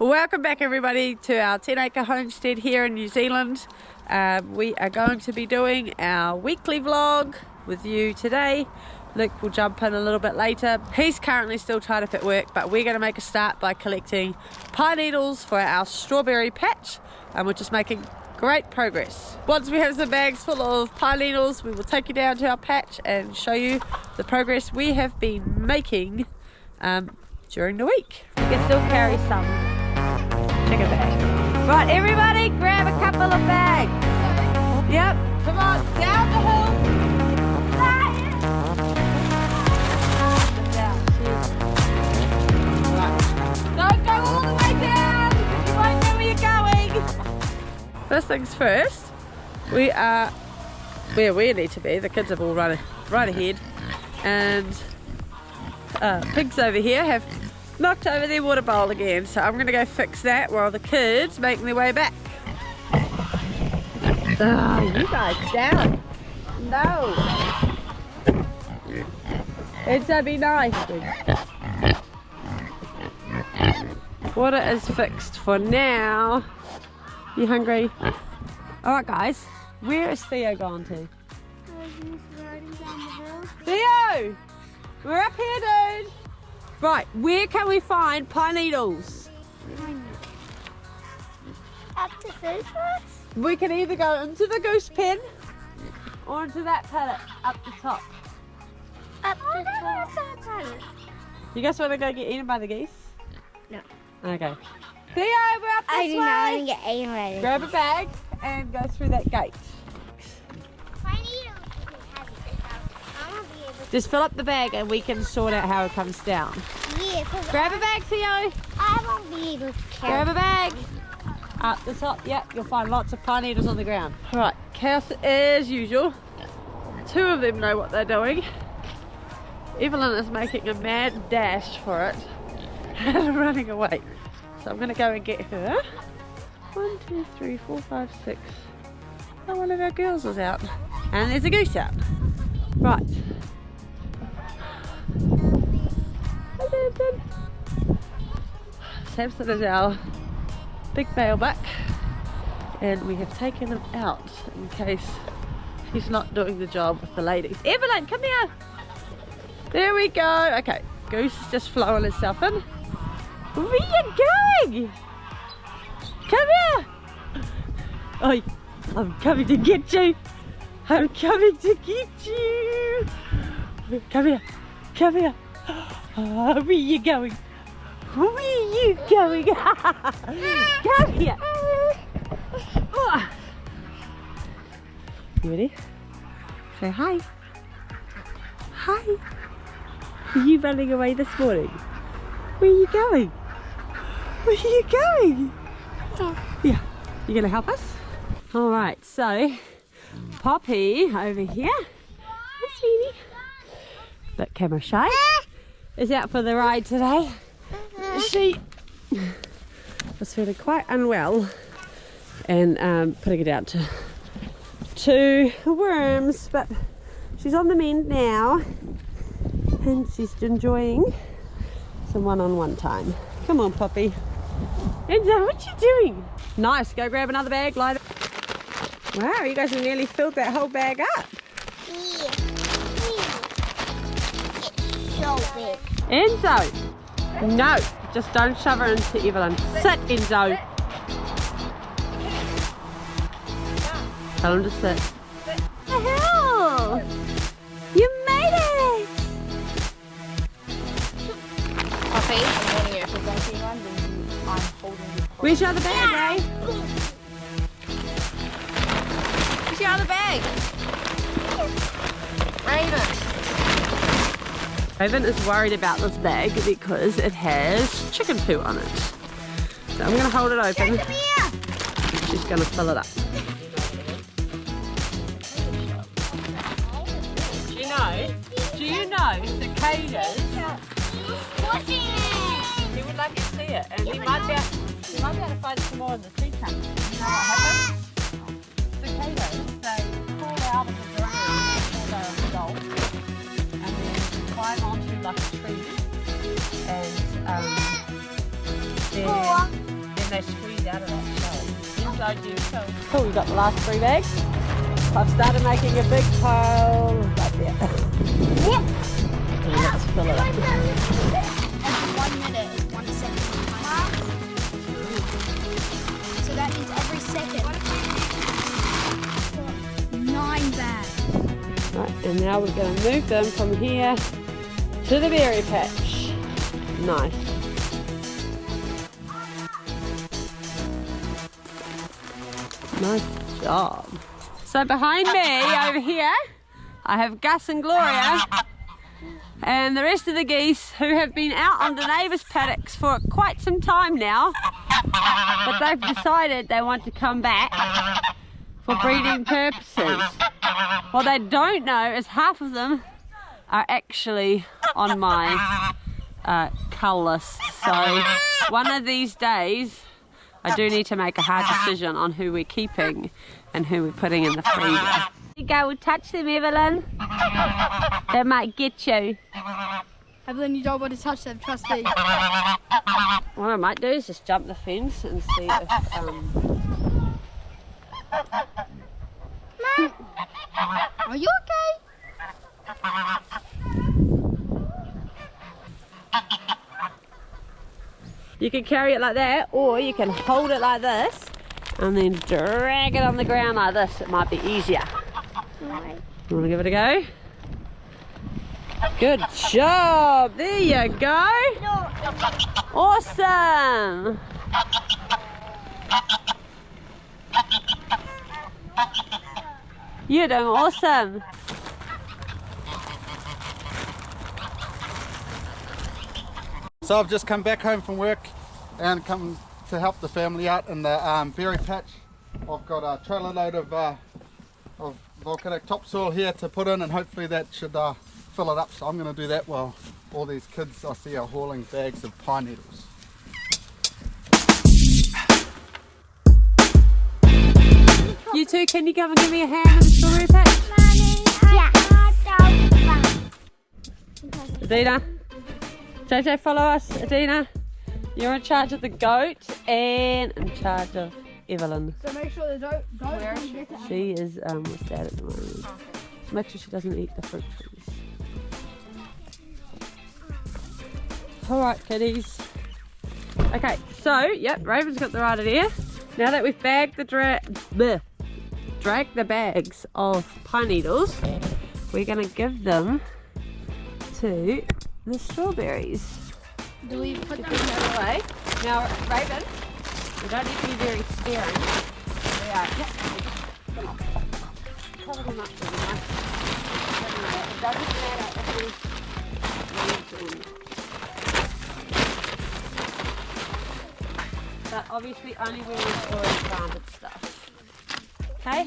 Welcome back everybody to our 10-acre homestead here in New Zealand. We are going to be doing our weekly vlog with you today. Luke will jump in a little bit later. He's currently still tied up at work, but we're going to make a start by collecting pine needles for our strawberry patch, and we're just making great progress. Once we have some bags full of pine needles, we will take you down to our patch and show you the progress we have been making during the week. You can still carry some. Check it bag. Right, everybody grab a couple of bags. Yep. Come on, down the hill. Don't go all the way down. You won't know where you're going. First things first, we are where we need to be. The kids have all run right ahead, and pigs over here have knocked over their water bowl again, so I'm going to go fix that while the kids make their way back. Oh, you guys down. No. ENZO, be nice. Water is fixed for now. You hungry? Alright guys, where is Theo gone to? Theo! We're up here, dude! Right, where can we find pine needles? Up the food box? We can either go into the goose pen or into that paddock up the top. Up the top. You guys want to go get eaten by the geese? No. Okay. Theo, we're up this I do not way. want to get eaten by the Grab a bag and go through that gate. Just fill up the bag and we can sort out how it comes down. Yeah, Grab a bag, Theo. I won't be able to carry. Grab a bag. Up the top, yep, you'll find lots of pine needles on the ground. Right, chaos as usual. Two of them know what they're doing. Evelyn is making a mad dash for it and running away. So I'm going to go and get her. 1, 2, 3, 4, 5, 6. Oh, one of our girls is out. And there's a goose out. Right. Samson is our big male buck, and we have taken him out in case he's not doing the job with the ladies. Evelyn, come here. There we go. Okay, goose is just flowing himself in. Where are you going? Come here. Oh, I'm coming to get you. I'm coming to get you. Come here. Come here. Oh, where are you going? Where are you going? Come here. Oh. You ready? Say hi. Hi. Are you running away this morning? Where are you going? Where are you going? Yeah. You gonna help us? Alright, so Poppy over here. Hi, sweetie. But camera shy is out for the ride today. She was feeling quite unwell and putting it out to 2 worms, but she's on the mend now and she's enjoying some one-on-one time. Come on, Poppy. ENZO, what you doing? Nice, go grab another bag, light it. Wow, you guys have nearly filled that whole bag up. Yeah. It's so big. ENZO, no, just don't shove her into Evelyn. Sit, ENZO. Tell him to sit. What the hell? You made it! Poppy, I'm warning you, if you're going to run, then I'm holding you. Where's your other bag, eh? Where's your other bag? Raven. Raven is worried about this bag because it has chicken poo on it. So I'm going to hold it open. Come here. She's going to fill it up. Do you know cicadas? He would like to see it, and he might be able to find some more in the tree trunk. You know what happens? Cicadas, they crawl out of the ground before they're adults, and then climb onto like a tree, and their air squeeze out of that shell. Inside you. Cool, we got the last 3 bags. I've started making a big pile right there. Yep. And let's fill it up. Every 1 minute is 1 second. So that means every second. 9 bags. Right, and now we're going to move them from here to the berry patch. Nice. Nice job. So behind me over here, I have Gus and Gloria and the rest of the geese who have been out on the neighbours' paddocks for quite some time now, but they've decided they want to come back for breeding purposes. What they don't know is half of them are actually on my cull list. So one of these days I do need to make a hard decision on who we're keeping and who we're putting in the freezer. You go touch them, Evelyn. They might get you. Evelyn, you don't want to touch them, trust me. What I might do is just jump the fence and see if Are you okay? you can carry it like that, or you can hold it like this and then drag it on the ground like this. It might be easier. You want to give it a go? Good job! There you go! Awesome! You're doing awesome! So I've just come back home from work and come to help the family out in the berry patch. I've got a trailer load of volcanic topsoil here to put in, and hopefully that should fill it up. So I'm going to do that while all these kids I see are hauling bags of pine needles. You two, can you come and give me a hand in the strawberry patch? Adina, JJ, follow us. Adina, you're in charge of the goat and in charge of Evelyn. So make sure the goat doesn't get it. She is with Dad at the moment. So make sure she doesn't eat the fruit trees. Alright, kiddies. Okay, so, yep, Raven's got the right idea. Now that we've bagged the dragged the bags of pine needles, we're going to give them to the strawberries. Do we put them That way. Now, Raven, we don't need to be very scary. We are, yep, come on. Cover them up really nice. It doesn't matter if we leave them. But obviously only when we've already planted stuff. Okay?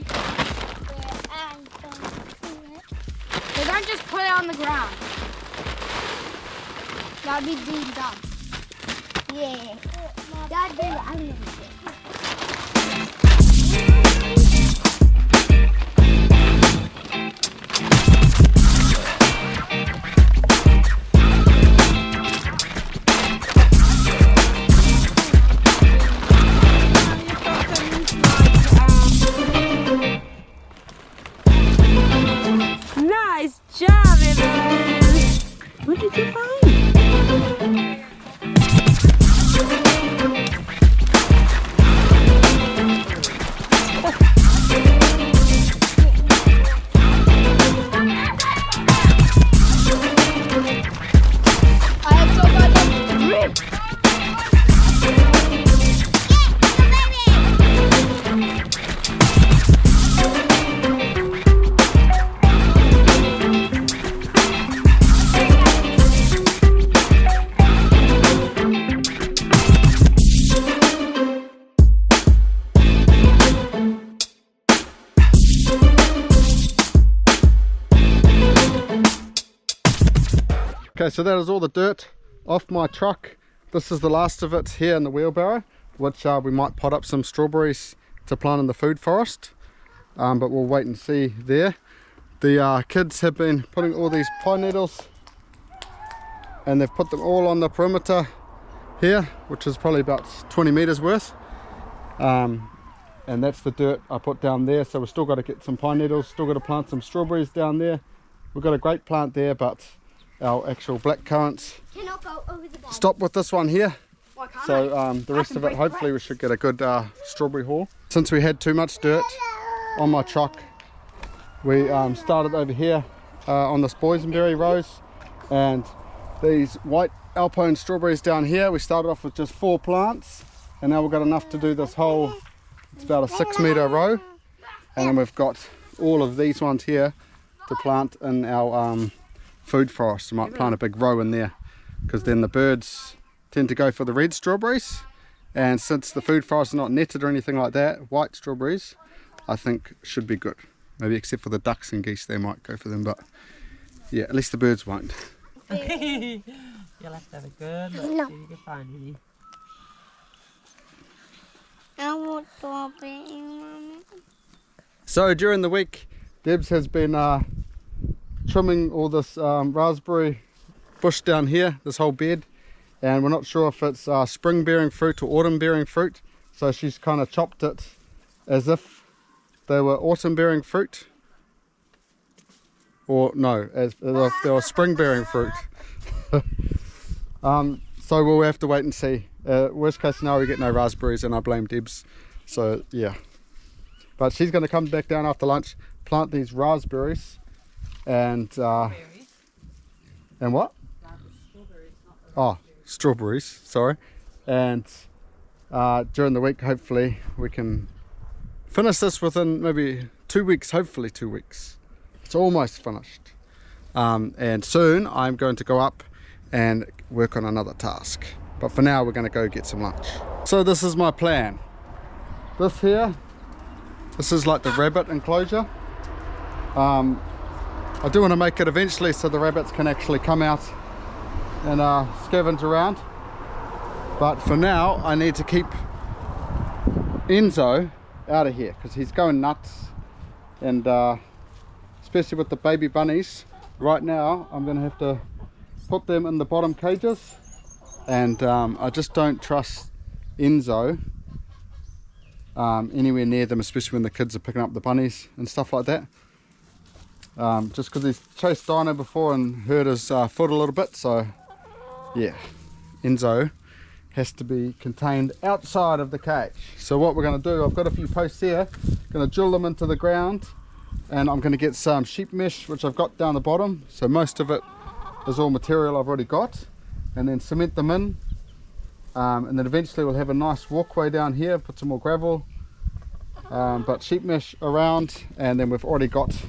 So don't just put it on the ground. That'd be deemed up. Yeah. That'd be unlimited. Nice job, Evelyn! What did you find? I have so much rib. Okay, so that is all the dirt off my truck. This is the last of it here in the wheelbarrow, which we might pot up some strawberries to plant in the food forest, but we'll wait and see there. The kids have been putting all these pine needles, and they've put them all on the perimeter here, which is probably about 20 meters worth. and that's the dirt I put down there. So we've still got to get some pine needles, still got to plant some strawberries down there. We've got a great plant there, but our actual black currants Cannot go over the bag. stop with this one here. Why can't So the rest of it, hopefully we should get a good strawberry haul. Since we had too much dirt on my truck, we started over here on this boysenberry rows, and these white alpine strawberries down here, we started off with just 4 plants, and now we've got enough to do this whole, it's about a 6-metre row, and then we've got all of these ones here to plant in our food forest. We might plant a big row in there, because then the birds tend to go for the red strawberries, and since the food forest is not netted or anything like that, white strawberries I think should be good. Maybe except for the ducks and geese, they might go for them, but yeah, at least the birds won't. You'll have to have a good look, No. see if you can find any. I want strawberry. So during the week, Debs has been trimming all this raspberry bush down here, this whole bed, and we're not sure if it's spring bearing fruit or autumn bearing fruit, so she's kind of chopped it as if they were autumn bearing fruit, or no, as if they were spring bearing fruit. So we'll have to wait and see. Worst case scenario, we get no raspberries, and I blame Debs. So yeah, but she's going to come back down after lunch, plant these raspberries, and what? Oh, strawberries, sorry. And during the week, hopefully we can finish this within maybe 2 weeks, hopefully 2 weeks. It's almost finished. And soon I'm going to go up and work on another task. But for now, we're going to go get some lunch. So this is my plan. This here, this is like the rabbit enclosure. I do want to make it eventually so the rabbits can actually come out and scavenge around. But for now, I need to keep ENZO out of here because he's going nuts, and especially with the baby bunnies. Right now I'm going to have to put them in the bottom cages, and I just don't trust ENZO anywhere near them, especially when the kids are picking up the bunnies and stuff like that, just because he's chased Dino before and hurt his foot a little bit. So yeah, ENZO has to be contained outside of the cage. So what we're going to do, I've got a few posts here, going to drill them into the ground, and I'm going to get some sheep mesh which I've got down the bottom, so most of it is all material I've already got, and then cement them in, and then eventually we'll have a nice walkway down here, put some more gravel, but sheep mesh around, and then we've already got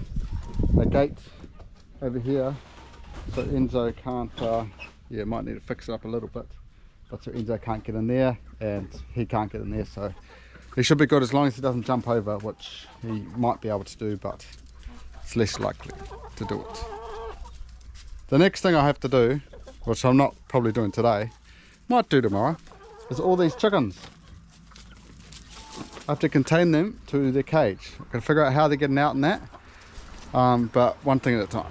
a gate over here so ENZO can't, yeah, might need to fix it up a little bit. But so ENZO can't get in there, and he can't get in there, so he should be good as long as he doesn't jump over, which he might be able to do, but it's less likely to do it. The next thing I have to do, which I'm not probably doing today, might do tomorrow, is all these chickens. I have to contain them to their cage. I've got to figure out how they're getting out in that, but one thing at a time.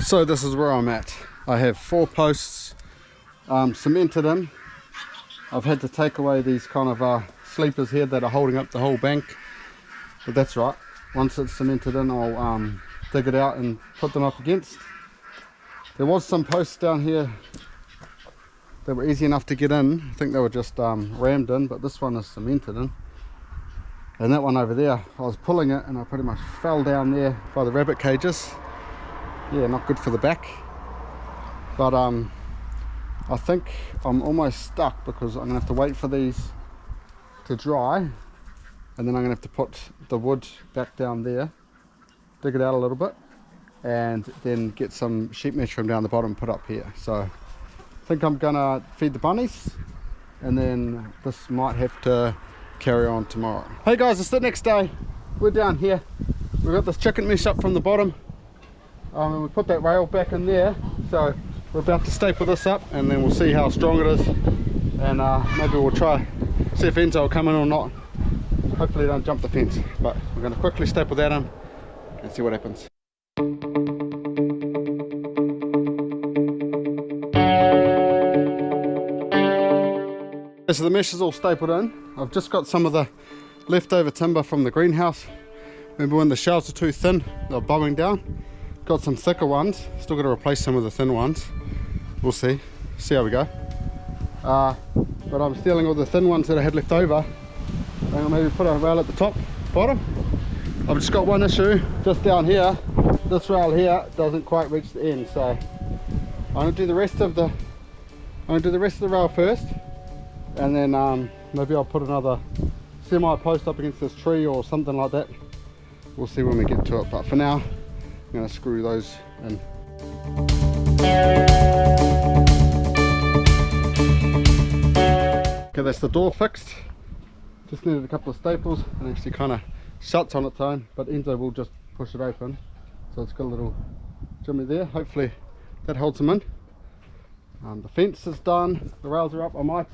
So this is where I'm at. I have 4 posts cemented in. I've had to take away these kind of sleepers here that are holding up the whole bank, but that's right. Once it's cemented in, I'll dig it out and put them up against. There was some posts down here that were easy enough to get in. I think they were just rammed in, but this one is cemented in. And that one over there, I was pulling it and I pretty much fell down there by the rabbit cages. Yeah, not good for the back, but I think I'm almost stuck because I'm gonna have to wait for these to dry, and then I'm gonna have to put the wood back down there, dig it out a little bit, and then get some sheep mesh from down the bottom put up here. So I think I'm gonna feed the bunnies, and then this might have to carry on tomorrow. Hey guys, it's the next day. We're down here. We've got this chicken mesh up from the bottom. And we put that rail back in there, so we're about to staple this up, and then we'll see how strong it is, and maybe we'll try see if ENZO will come in or not. Hopefully they don't jump the fence, but we're going to quickly staple that in and see what happens. So the mesh is all stapled in. I've just got some of the leftover timber from the greenhouse. Remember when the shelves are too thin, they're bowing down. Got some thicker ones, still got to replace some of the thin ones. We'll see how we go. But I'm stealing all the thin ones that I had left over. And I'll maybe put a rail at the top, bottom. I've just got one issue, just down here. This rail here doesn't quite reach the end, so I'm gonna do the rest of the rail first. And then maybe I'll put another semi post up against this tree or something like that. We'll see when we get to it, but for now I'm going to screw those in. Okay, that's the door fixed. Just needed a couple of staples and actually kind of shuts on its own, but ENZO will just push it open. So it's got a little jimmy there. Hopefully that holds them in. The fence is done, the rails are up. I might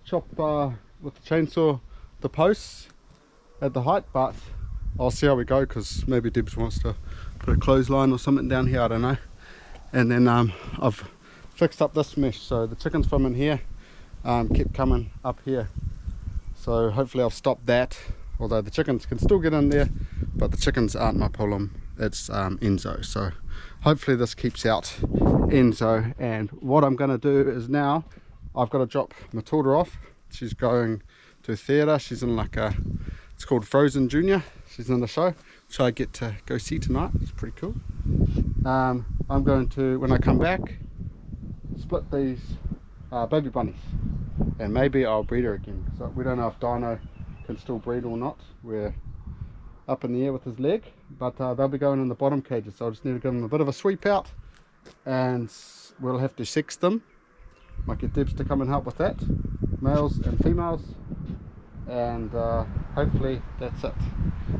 chop with the chainsaw the posts at the height, but I'll see how we go, because maybe Debs wants to put a clothesline or something down here, I don't know. And then I've fixed up this mesh, so the chickens from in here kept coming up here, so hopefully I'll stop that, although the chickens can still get in there, but the chickens aren't my problem, it's ENZO. So hopefully this keeps out ENZO. And what I'm going to do is now I've got to drop Matilda off. She's going to theatre. She's in like it's called Frozen Junior. She's in the show, which I get to go see tonight. It's pretty cool. I'm going to, when I come back, split these baby bunnies, and maybe I'll breed her again. So we don't know if Dino can still breed or not. We're up in the air with his leg, but they'll be going in the bottom cages. So I just need to give them a bit of a sweep out, and we'll have to sex them. Might get Debs to come and help with that, males and females, and hopefully that's it.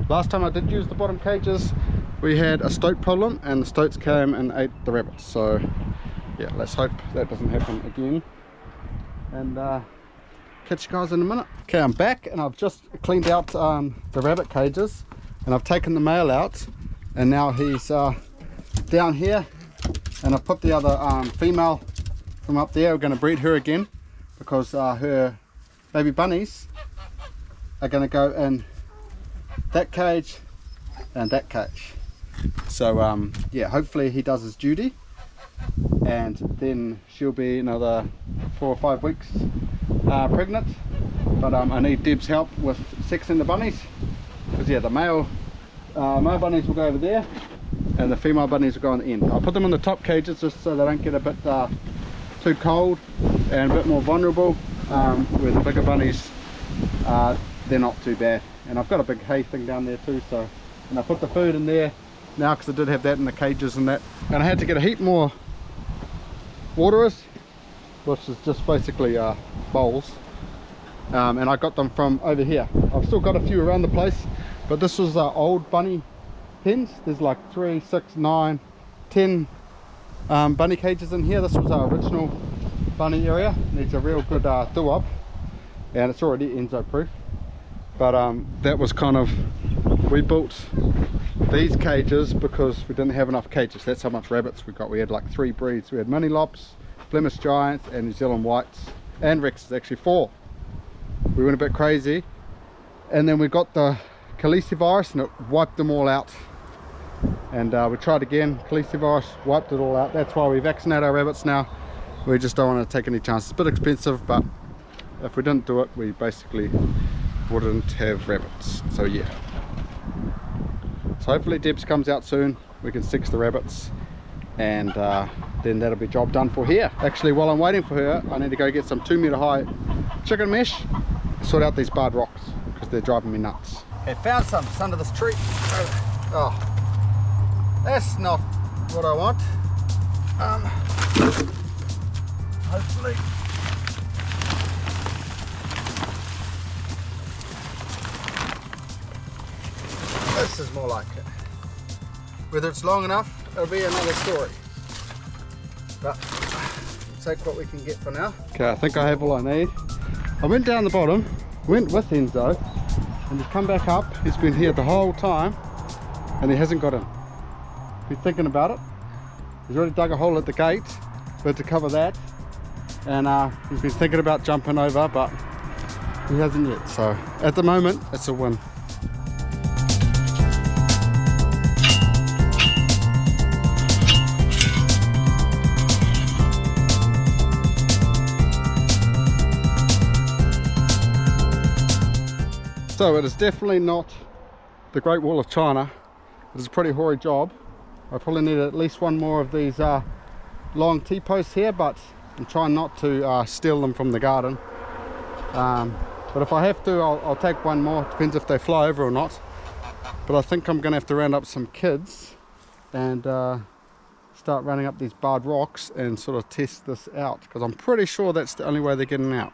Last time I did use the bottom cages, we had a stoat problem, and the stoats came and ate the rabbits. So yeah, let's hope that doesn't happen again, and catch you guys in a minute. Okay, I'm back, and I've just cleaned out the rabbit cages, and I've taken the male out, and now he's down here, and I've put the other female from up there. We're going to breed her again, because her baby bunnies are going to go in that cage and that cage. So yeah, hopefully he does his duty, and then she'll be another 4 or 5 weeks pregnant. But I need Deb's help with sexing the bunnies, because yeah, the male bunnies will go over there, and the female bunnies will go on the end. I'll put them in the top cages just so they don't get a bit too cold and a bit more vulnerable, where the bigger bunnies they're not too bad. And I've got a big hay thing down there too, so, and I put the food in there now, because I did have that in the cages and that, and I had to get a heap more waterers, which is just basically bowls, and I got them from over here. I've still got a few around the place, but this was old bunny pens. There's like 3, 6, 9, 10 bunny cages in here. This was our original bunny area. Needs a real good do up, and it's already ENZO proof, but that was kind of, we built these cages because we didn't have enough cages. That's how much rabbits we got. We had like 3 breeds. We had mini lops, Flemish giants, and New Zealand whites, and Rexes, actually 4. We went a bit crazy, and then we got the calicivirus and it wiped them all out. And we tried again, calicivirus wiped it all out. That's why we vaccinate our rabbits now. We just don't want to take any chances. It's a bit expensive, but if we didn't do it, we basically wouldn't have rabbits. So yeah, so hopefully Debs comes out soon, we can sex the rabbits, and then that'll be job done for here. Actually, while I'm waiting for her, I need to go get some 2 meter high chicken mesh, sort out these barred rocks because they're driving me nuts. I found some, it's under this tree. Oh, that's not what I want. Hopefully this is more like it. Whether it's long enough, it'll be another story, but we'll take what we can get for now. Okay, I think I have all I need. I went down the bottom, went with ENZO, and he's come back up. He's been here the whole time, and he hasn't got in. He's thinking about it. He's already dug a hole at the gate, but to cover that, and he's been thinking about jumping over, but he hasn't yet. So at the moment, it's a win. So it is definitely not the Great Wall of China. It is a pretty hoary job. I probably need at least one more of these long T-posts here, but I'm trying not to steal them from the garden. But if I have to, I'll take one more. Depends if they fly over or not. But I think I'm going to have to round up some kids and start running up these barred rocks and sort of test this out, because I'm pretty sure that's the only way they're getting out.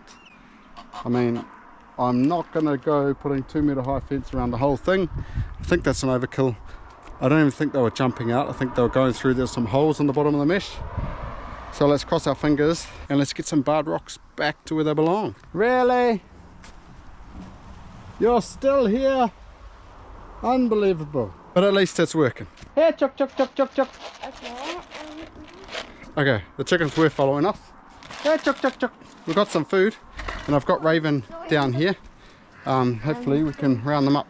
I mean, I'm not going to go putting 2-meter high fence around the whole thing. I think that's an overkill. I don't even think they were jumping out. I think they were going through. There's some holes on the bottom of the mesh. So let's cross our fingers and let's get some barred rocks back to where they belong. Really? You're still here? Unbelievable. But at least it's working. Hey, chuck, chuck, chuck, chuck, chuck. Okay. Okay, the chickens were following us. Hey, chuck, chuck, chuck. We've got some food. And I've got Raven down here. Hopefully we can round them up.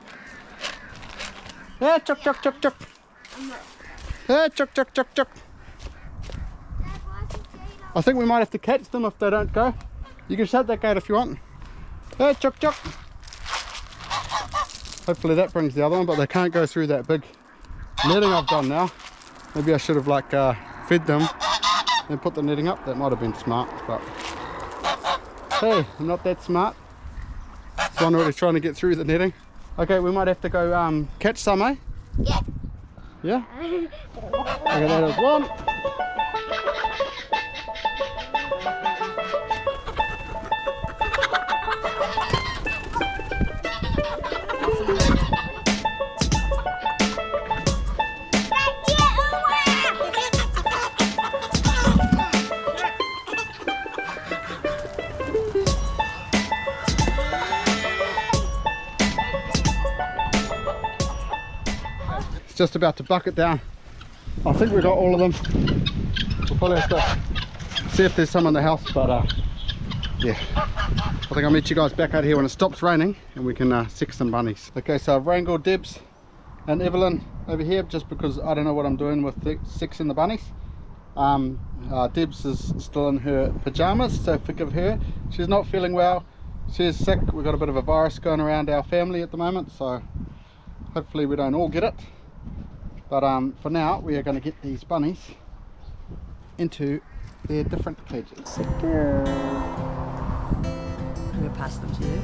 Hey, chuck, chuck, chuck, chuck. Hey, chuck, chuck, chuck, chuck. I think we might have to catch them if they don't go. You can shut that gate if you want. Hey, chuck, chuck. Hopefully that brings the other one, but they can't go through that big netting I've done now. Maybe I should have fed them and put the netting up. That might have been smart, but hey, I'm not that smart. This one already trying to get through the netting. Okay, we might have to go catch some, eh? Yeah. Yeah? Okay, that is one. Just about to bucket down. I think we got all of them. We'll probably have to see if there's some in the house, but yeah, I think I'll meet you guys back out here when it stops raining and we can sick some bunnies. Okay, so I've wrangled Debs and Evelyn over here just because I don't know what I'm doing with sixing the bunnies. Debs is still in her pajamas, so forgive her. She's not feeling well. She is sick. We've got a bit of a virus going around our family at the moment, so hopefully we don't all get it. But for now, we are going to get these bunnies into their different cages. I'm going to pass them to you.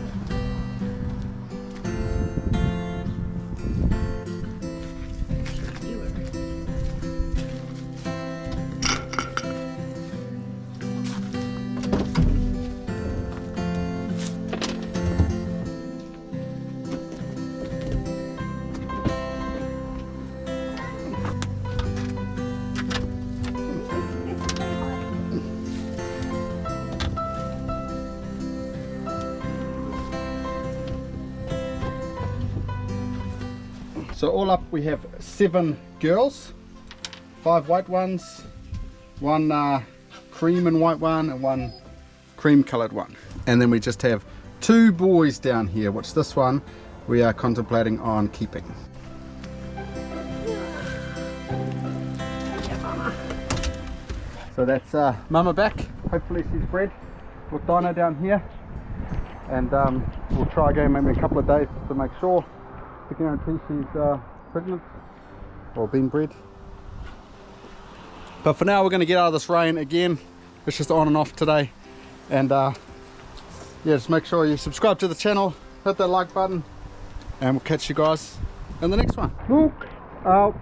So all up we have 7 girls, 5 white ones, 1 cream and white one, and 1 cream coloured one. And then we just have 2 boys down here, which this one we are contemplating on keeping. So that's Mama back. Hopefully she's bred with Dino down here. And we'll try again maybe in a couple of days to make sure, to guarantee she's pregnant or been bred. But for now we're going to get out of this rain again. It's just on and off today. And yeah, just make sure you subscribe to the channel, hit that like button, and we'll catch you guys in the next one. Look out.